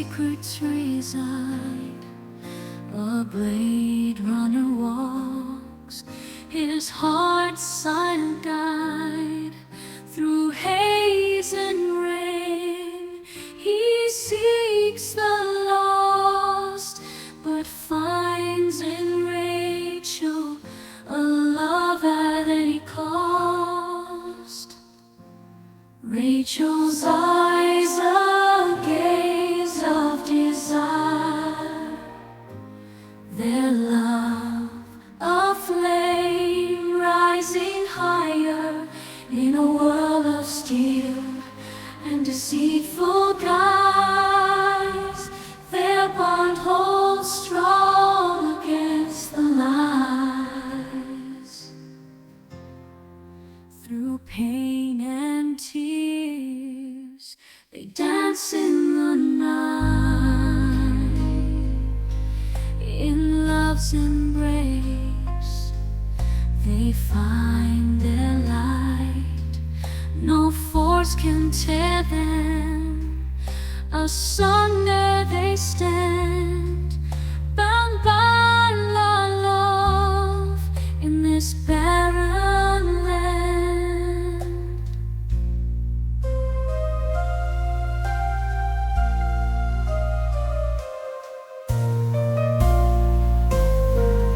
secrets reside. A blade runner walks, his heart's silent guide. Through haze and rain, he seeks the lost, but finds in Rachael a love at any cost. Rachel's eyes a gaze of desire, their love a flame rising higher in a world of steel and deceitful guise. Their bond holds strong against the lies. Through pain and tears, they dance in the night. In love's embrace, they find their light. No force can tear them, asunder they stand, bound by love in this barren land.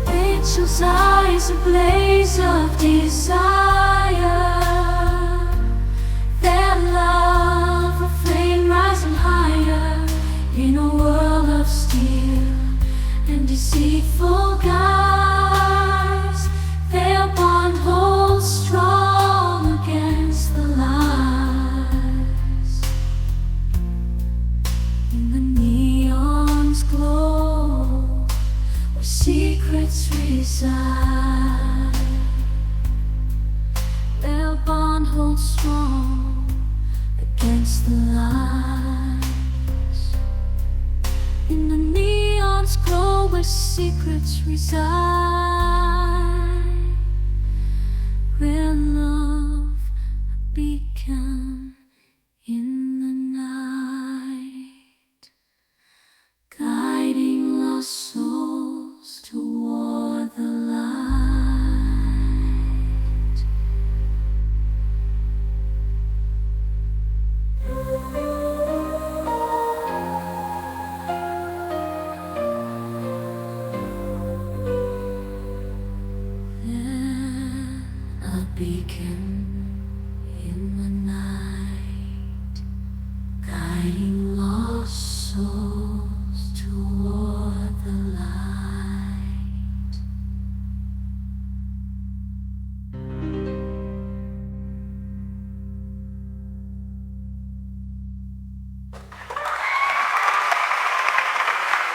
Rachel's eyes a blaze of desire, their love a flame rising higher in a world of steel and deceitful guise. Their bond holds strong against the lies. In the neon's glow, where secrets reside, their bond holds strong against the lies. In the neon's glow, where secrets reside, where love began in the night, guiding lost souls toward the light. Then a beacon in the night, guiding lost souls toward the light.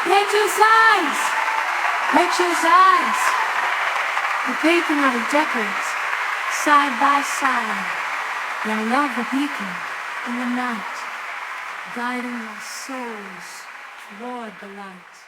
Rachel's eyes! Rachel's eyes! The beacon of the deckers, side by side. Their love a beacon in the night, guiding our souls toward the light.